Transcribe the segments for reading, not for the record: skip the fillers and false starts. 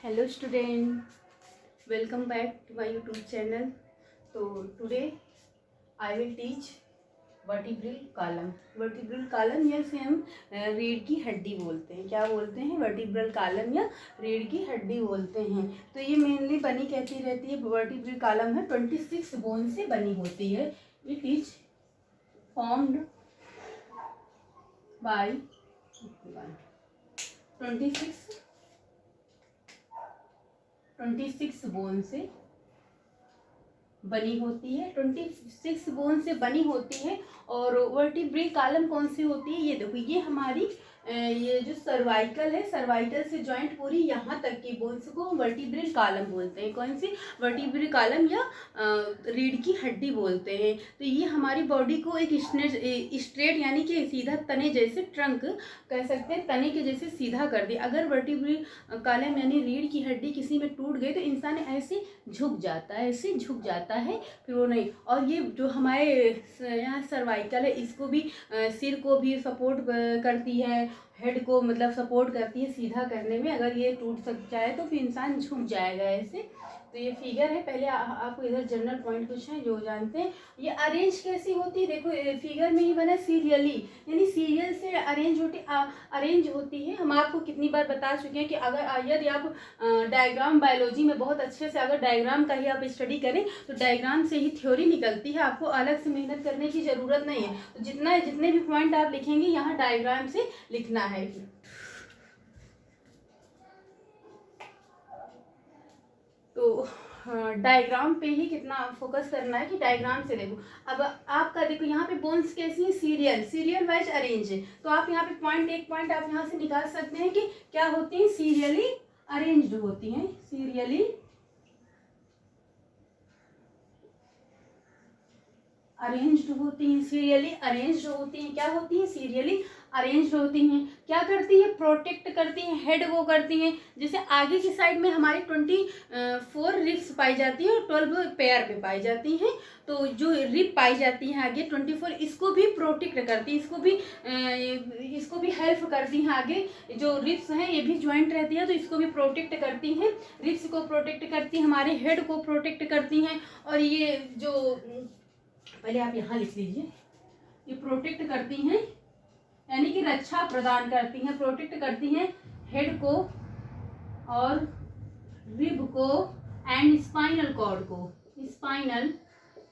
Hello student, welcome back to my YouTube channel. So today I will teach vertebral column. Vertebral column या इसे हम रीढ़ की हड्डी बोलते हैं. क्या बोलते हैं? वर्टिब्रल कॉलम या रीढ़ की हड्डी बोलते हैं. तो ये मेनली बनी कैसी रहती है? वर्टिब्रल कॉलम है 26 बोन से बनी होती है. It is formed by 26 bone से बनी होती है. 26 बोन से बनी होती है. और वर्टिब्रल कॉलम कौन सी होती है? ये देखो, ये हमारी ये जो सर्वाइकल है, सर्वाइकल से जॉइंट पूरी यहाँ तक की बोन्स को हम वर्टिब्रल कॉलम बोलते हैं. कौन सी? वर्टिब्रल कॉलम या रीढ़ की हड्डी बोलते हैं. तो ये हमारी बॉडी को एक स्ट्रेट यानी कि सीधा तने जैसे, ट्रंक कह सकते हैं, तने के जैसे सीधा कर दे. अगर वर्टिब्रल कॉलम यानी रीढ़ की हड्डी किसी में टूट गई तो इंसान ऐसे झुक जाता है, ऐसे झुक जाता है, फिर वो नहीं. और ये जो हमारे यहाँ सर्वाइकल है, इसको भी सिर को भी सपोर्ट करती है, हेड को मतलब सपोर्ट करती है सीधा करने में. अगर ये टूट जाए तो फिर इंसान झुक जाएगा ऐसे. तो ये फिगर है. पहले आपको इधर जनरल पॉइंट कुछ है जो जानते हैं. ये अरेंज कैसी होती है? देखो फिगर में ही बना सीरियली, यानी सीरियल से अरेंज होती है. हम आपको कितनी बार बता चुके हैं कि अगर यदि आप डायग्राम बायोलॉजी में बहुत अच्छे से अगर डायग्राम का ही आप स्टडी करें तो डायग्राम से ही थ्योरी निकलती है. आपको अलग से मेहनत करने की ज़रूरत नहीं है. तो जितने भी पॉइंट आप लिखेंगे यहाँ डायग्राम से लिखना है. तो डायग्राम पे ही कितना फोकस करना है कि डायग्राम से देखो. अब आपका देखो यहाँ पे बोन्स कैसी है? सीरियल वाइज अरेंज है. तो आप यहाँ पे एक पॉइंट आप यहाँ से निकाल सकते हैं कि क्या होती है? सीरियली अरेंज्ड होती हैं. सीरियली अरेंज्ड होती हैं. सीरियली अरेंज्ड होती हैं. क्या होती हैं? सीरियली अरेंज्ड होती हैं. क्या करती हैं? प्रोटेक्ट करती हैं, हेड को करती हैं. जैसे आगे की साइड में हमारी 24 रिब्स पाई जाती है और 12 पेयर पे पाई जाती हैं. तो जो रिब पाई जाती है आगे 24, इसको भी प्रोटेक्ट करती है, इसको भी हेल्प करती हैं. आगे जो रिब्स हैं ये भी ज्वाइंट रहती है तो इसको भी प्रोटेक्ट करती हैं. रिब्स को प्रोटेक्ट करती हैं, हमारे हेड को प्रोटेक्ट करती हैं. और ये जो पहले आप यहाँ लिख लीजिए, ये प्रोटेक्ट करती हैं यानी कि रक्षा प्रदान करती हैं, प्रोटेक्ट करती हैं हेड को और रिब को एंड स्पाइनल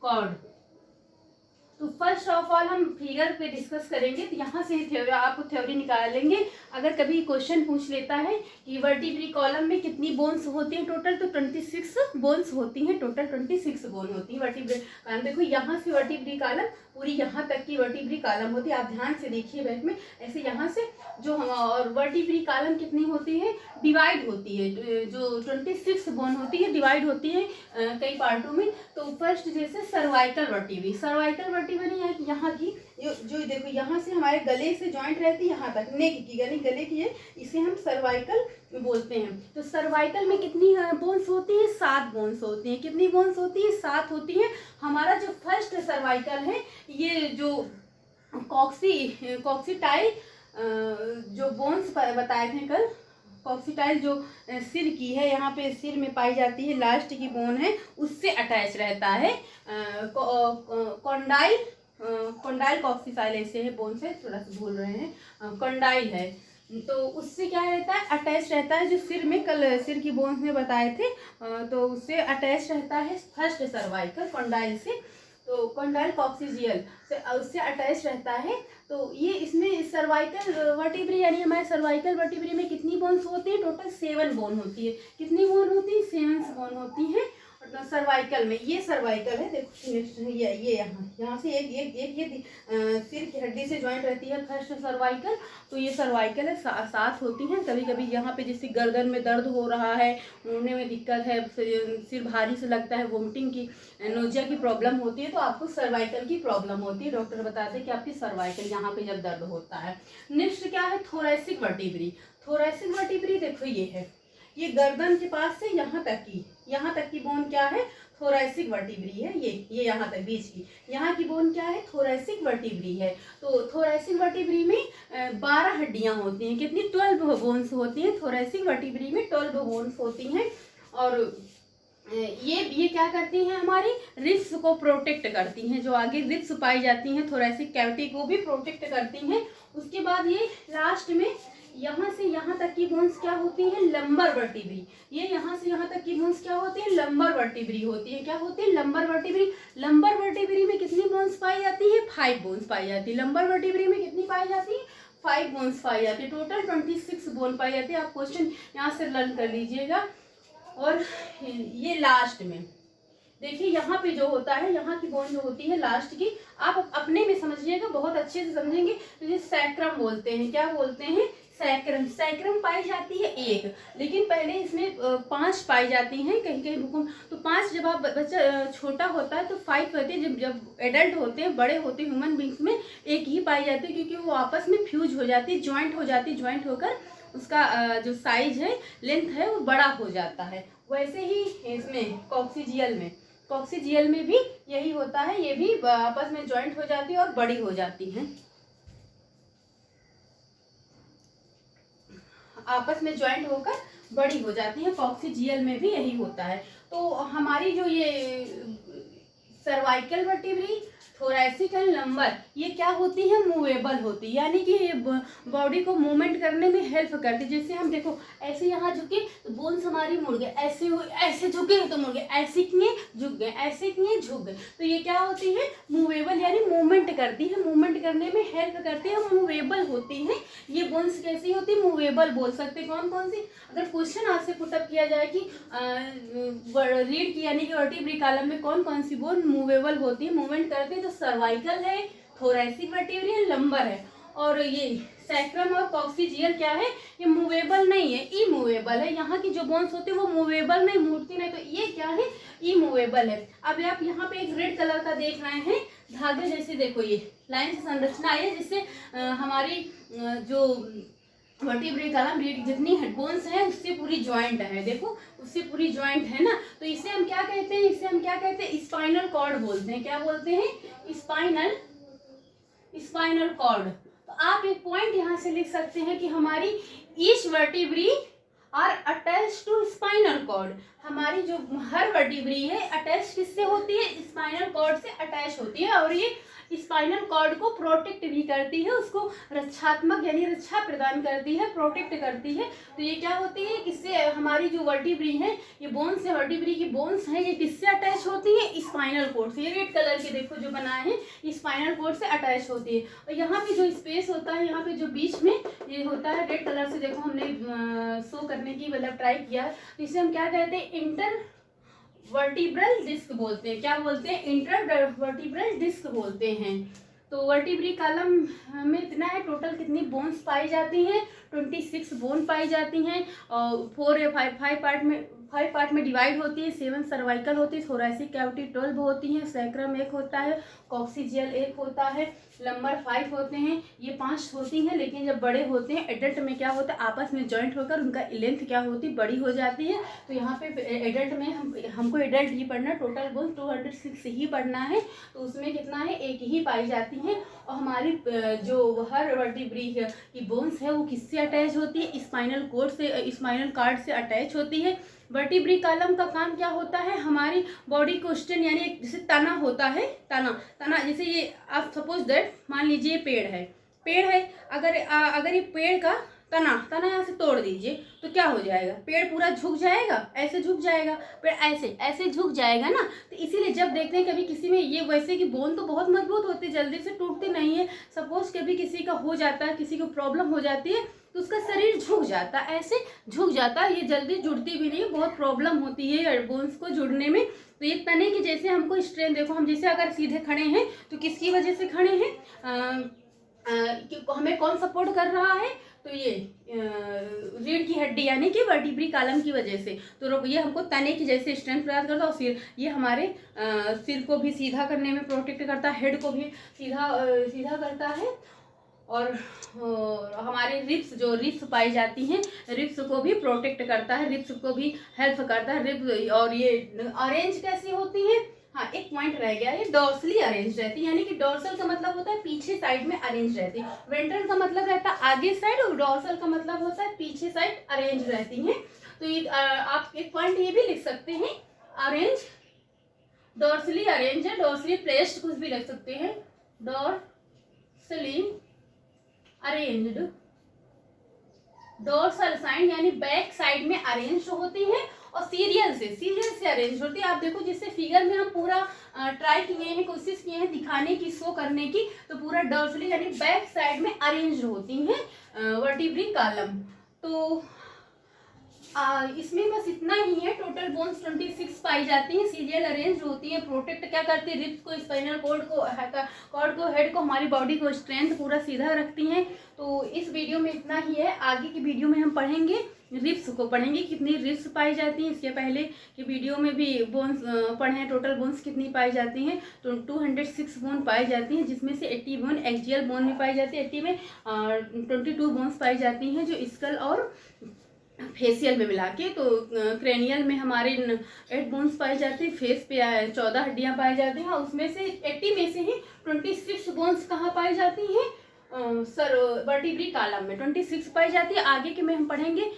कॉर्ड. तो फर्स्ट ऑफ ऑल हम फिगर पे डिस्कस करेंगे. तो यहाँ से आप थ्योरी निकाल लेंगे. अगर कभी क्वेश्चन पूछ लेता है कि वर्टिब्रल कॉलम में कितनी बोन्स होती हैं टोटल, तो 26 बोन्स होती हैं. टोटल 26 बोन होती है वर्टिब्रल कॉलम. देखो यहाँ से वर्टिब्रल कॉलम पूरी यहाँ तक की वर्टिब्रल कॉलम होती है. आप ध्यान से देखिए बैक में ऐसे यहाँ से जो और वर्टिब्रल कॉलम कितनी होती है? डिवाइड होती है. जो 26 बोन होती है डिवाइड होती है कई पार्टों में. तो फर्स्ट जैसे सर्वाइकल वर्टिब्रल यहाँ की जो देखो यहाँ से हमारे गले से जॉइंट रहती है यहाँ तक, नेक की यानी गले की है, इसे हम सर्वाइकल बोलते हैं. तो सर्वाइकल में कितनी बोन्स होती है? 7 बोन्स होती हैं. कितनी बोन्स होती है? 7 होती है. हमारा जो फर्स्ट सर्वाइकल है, ये जो कॉक्सीटाइल जो बोन्स बताए थे कल, कॉक्सीटाइल जो सिर की है, यहाँ पे सिर में पाई जाती है, लास्ट की बोन है, उससे अटैच रहता है. कॉन्डाइल कॉक्सीटाइल ऐसे है बोन से, थोड़ा सा भूल रहे हैं, कॉन्डाइल है. तो उससे क्या रहता है? अटैच रहता है. जो सिर में कल सिर की बोन्स में बताए थे, तो उससे अटैच रहता है फर्स्ट सर्वाइकल कॉन्डाइल से. तो कॉन्डाइल कॉक्सीजियल से उससे अटैच रहता है. तो ये इसमें सर्वाइकल वर्टिब्रल यानी हमारे सर्वाइकल वर्टिब्रल में कितनी बोन्स होती है? टोटल 7 बोन होती है. कितनी बोन होती है? 7 बोन होती है सर्वाइकल में. ये सर्वाइकल है. देखो ये यहाँ से एक ये सिर की हड्डी से ज्वाइंट रहती है फर्स्ट सर्वाइकल. तो ये सर्वाइकल है. 7 होती हैं. कभी कभी यहाँ पे जैसे गर्दन में दर्द हो रहा है, उड़ने में दिक्कत है, सिर भारी से लगता है, वोमिटिंग की, नोजिया की प्रॉब्लम होती है, तो आपको सर्वाइकल की प्रॉब्लम होती है. डॉक्टर बताते हैं कि आपकी सर्वाइकल यहाँ पे जब दर्द होता है. नेक्स्ट क्या है? Thoracic vertebral. देखो ये है, ये गर्दन के पास से यहाँ तक की यहाँ तक की बोन क्या है, थोरैसिक वर्टिब्री है। ये यहाँ तक बीच की, यहाँ की बोन क्या है, थोरैसिक वर्टिब्री है। तो थोरैसिक वर्टिब्री में 12 हड्डियाँ होती हैं, कितनी, 12 बोन्स होती हैं। थोरैसिक वर्टिब्री में 12 बोन्स होती हैं। और ये क्या करती हैं, हमारी रिब्स को प्रोटेक्ट करती हैं, जो आगे रिब्स पाई जाती हैं थोरैसिक कैविटी को भी प्रोटेक्ट करती हैं। उसके बाद ये लास्ट में यहाँ से यहाँ तक की बोन्स क्या होती है, लंबर वर्टिब्री। ये यहाँ से यहाँ तक की बोन्स क्या होती है, लंबर वर्टिब्री होती है। क्या होती है, लंबर वर्टिब्री। लंबर वर्टिब्री में कितनी बोन्स पाई जाती है, 5 बोन्स पाई जाती है। लंबर वर्टिब्री में कितनी पाई जाती है, 5 बोन्स पाई जाती है। टोटल 26 बोन पाई जाती है। आप क्वेश्चन यहाँ से लर्न कर लीजिएगा। और ये लास्ट में देखिए, यहाँ पे जो होता है, यहाँ की बोन जो होती है लास्ट की, आप अपने में समझिएगा, बहुत अच्छे से समझेंगे। तो ये सैक्रम बोलते हैं। क्या बोलते हैं, सैक्रम। सैक्रम पाई जाती है 1, लेकिन पहले इसमें 5 पाई जाती हैं कहीं कहीं हुकुम। तो 5 जब आप बच्चा छोटा होता है तो 5 होती है। जब एडल्ट होते हैं, बड़े होते हैं ह्यूमन बींग्स में, 1 ही पाई जाती है, क्योंकि वो आपस में फ्यूज हो जाती है, ज्वाइंट हो जाती है। ज्वाइंट होकर उसका जो साइज है, लेंथ है, वो बड़ा हो जाता है। वैसे ही इसमें कॉक्सिजियल में भी यही होता है। ये भी आपस में ज्वाइंट हो जाती है और बड़ी हो जाती हैं, आपस में ज्वाइंट होकर बड़ी हो जाती है। कॉक्सिजियल में भी यही होता है। तो हमारी जो ये cervical vertebrae, thoracic and lumbar, ये क्या होती है, मूवेबल होती है, यानी कि ये बॉडी को मूवमेंट करने में हेल्प करती है। जैसे हम देखो, ऐसे यहाँ झुके तो बोन्स हमारी मुड़ गए, ऐसे हुए, ऐसे झुके तो मुड़ गए, ऐसे किए झुक गए, ऐसे किए झुक गए। तो ये क्या होती है, मूवेबल, यानी मूवमेंट करती है, मूवमेंट करने में हेल्प करती है, मूवेबल होती है। ये बोन्स कैसी होती है, मूवेबल बोल सकते हैं। कौन कौन सी, अगर क्वेश्चन आपसे पुटअप किया जाए कि रीड की, यानी कि वर्टिब्री कॉलम में कौन कौन सी बोन मूवेबल होती है, मूवमेंट करती है, तो सर्वाइकल है, थोरैसिक वर्टिब्री है, लंबर है। और ये सैक्रम और कॉक्सिजियल क्या है, ये मूवेबल नहीं है, इमूवेबल है। यहाँ की जो बोन्स होती है वो मूवेबल नहीं, मूवती नहीं, तो ये क्या है, इमूवेबल है। अब आप यहाँ पे एक रेड कलर का देख रहे हैं धागे जैसे, देखो ये लाइन से संरचना है, जिससे हमारी जो वर्टिब्री कॉलम जितनी बोन्स हैं उससे पूरी जॉइंट है। देखो, उससे पूरी जॉइंट है ना। तो इसे हम क्या कहते हैं, इसे हम क्या कहते हैं, स्पाइनल कॉर्ड बोलते हैं। क्या बोलते हैं, स्पाइनल कॉर्ड। तो आप एक पॉइंट यहाँ से लिख सकते हैं कि हमारी each vertebrae are attach to spinal cord. हमारी जो हर वर्टिब्री है अटैच किससे होती है, स्पाइनल कॉर्ड से अटैच होती है। और ये स्पाइनल कॉर्ड को प्रोटेक्ट भी करती है, उसको रक्षात्मक यानी रक्षा प्रदान करती है, प्रोटेक्ट करती है। तो ये क्या होती है, किससे, हमारी जो वर्टिब्री है, ये बोन्स है, वर्टिब्री की बोन्स हैं, ये किससे अटैच होती है, स्पाइनल कॉर्ड से। ये रेड कलर के देखो जो बनाए हैं, स्पाइनल कॉर्ड से अटैच होती है। और यहाँ पे जो स्पेस होता है, यहाँ पे जो बीच में ये होता है, रेड कलर से देखो हमने शो करने की मतलब ट्राई किया है। तो इसे हम क्या कहते हैं, इंटर वर्टिब्रल डिस्क बोलते हैं। क्या बोलते हैं, इंटर वर्टिब्रल डिस्क बोलते हैं। तो वर्टिब्री कॉलम में इतना है, टोटल कितनी बोन्स पाई जाती हैं, 26 बोन पाई जाती हैं। और 4 या 5 पार्ट में डिवाइड होती है। 7 सर्वाइकल होती है, थोरैसिक कैविटी 12 होती हैं, सैक्रम 1 होता है, कॉक्सिजियल 1 होता है, लंबर 5 होते हैं। ये 5 होती हैं, लेकिन जब बड़े होते हैं एडल्ट में क्या होता है, आपस में जॉइंट होकर उनका लेंथ क्या होती है, बड़ी हो जाती है। तो यहाँ पे एडल्ट में हमको एडल्ट ही पढ़ना, टोटल बोन 206 ही पढ़ना है। तो उसमें कितना है, 1 ही पाई जाती है। और हमारी जो हर वर्टिब्री की बोन्स है वो किससे अटैच होती है, स्पाइनल कॉर्ड से, स्पाइनल कॉर्ड से अटैच होती है। वर्टिब्री कॉलम का काम क्या होता है, हमारी बॉडी को स्टैंड, यानी एक जैसे तना होता है, तना जैसे ये आप सपोज दैट मान लीजिए पेड़ है, अगर ये पेड़ का तना यहाँ से तोड़ दीजिए तो क्या हो जाएगा, पेड़ पूरा झुक जाएगा, ऐसे झुक जाएगा, पेड़ ऐसे झुक जाएगा ना। तो इसीलिए जब देखते हैं कभी किसी में ये वैसे की बोन तो बहुत मजबूत होती है, जल्दी से टूटती नहीं है। सपोज कभी किसी का हो जाता है, किसी को प्रॉब्लम हो जाती है तो उसका शरीर झुक जाता है, ऐसे झुक जाता है, ये जल्दी जुड़ती भी नहीं, बहुत प्रॉब्लम होती है बोन्स को जुड़ने में। तो ये तने की जैसे हमको स्ट्रेंथ, देखो हम जैसे अगर सीधे खड़े हैं तो किसकी वजह से खड़े हैं, हमें कौन सपोर्ट कर रहा है, तो ये रीढ़ की हड्डी यानी कि वर्टिब्री कॉलम की वजह से। तो ये हमको तने की जैसे स्ट्रेंथ प्रदान करता है। और सिर, ये हमारे सिर को भी सीधा करने में प्रोटेक्ट करता है, हेड को भी सीधा करता है। और हमारे रिब्स, जो रिब्स पाई जाती हैं, रिब्स को भी प्रोटेक्ट करता है, रिब्स को भी हेल्प करता है रिब्स। और ये अरेंज कैसी होती है, हाँ एक पॉइंट रह गया, ये डॉर्सली अरेंज रहती है, यानी कि डॉर्सल का मतलब होता है पीछे साइड में अरेंज रहती है, वेंट्रल का मतलब रहता है आगे साइड, और डॉर्सल का मतलब होता है पीछे साइड अरेंज रहती हैं। तो ये आप एक पॉइंट ये भी लिख सकते हैं, अरेंज, डॉर्सली अरेंज है, डॉर्सली प्लेस्ड कुछ भी लिख सकते हैं, डॉर्सली अरेंज्ड, डोर्सल साइड यानी बैक साइड में अरेंज होती है, और सीरियल से अरेंज होती है। आप देखो जिससे फिगर में हम पूरा ट्राई किए हैं, कोशिश किए हैं दिखाने की, शो करने की, तो पूरा डोर्सली यानी बैक साइड में अरेंज होती हैं वर्टिब्री कॉलम। तो इसमें बस इतना ही है। टोटल बोन्स 26 पाई जाती हैं, सीरियल अरेंज होती हैं, प्रोटेक्ट क्या करती है, रिब्स को, स्पाइनल कॉर्ड को, हेड को, हमारी बॉडी को स्ट्रेंथ पूरा सीधा रखती हैं। तो इस वीडियो में इतना ही है। आगे की वीडियो में हम पढ़ेंगे, रिब्स को पढ़ेंगे, कितनी रिब्स पाई जाती हैं। इसके पहले की वीडियो में भी बोन्स पढ़े, टोटल बोन्स कितनी पाई जाती हैं, तो 206 बोन पाई जाती हैं, जिसमें से 80 बोन एक्जियल बोन में पाई जाती है, 80 में 22 बोन्स पाई जाती हैं जो स्कल और फेशियल में मिला के। तो क्रेनियल में हमारे 8 बोन्स पाई जाती है, फेस पे 14 हड्डियां पाई जाती हैं, उसमें से 80 में से ही 26 बोन्स कहाँ पाई जाती हैं, सर वर्टिब्री कॉलम में 26 पाई जाती है। आगे के में हम पढ़ेंगे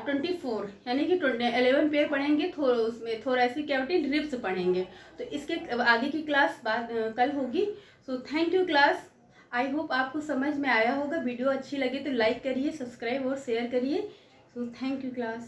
24 यानी कि 11 पेयर पढ़ेंगे, उसमें थोरेसिक कैविटी, रिब्स पढ़ेंगे। तो इसके आगे की क्लास कल होगी। So thank you class, I hope आपको समझ में आया होगा। वीडियो अच्छी लगे तो लाइक करिए, सब्सक्राइब और शेयर करिए। So thank you class.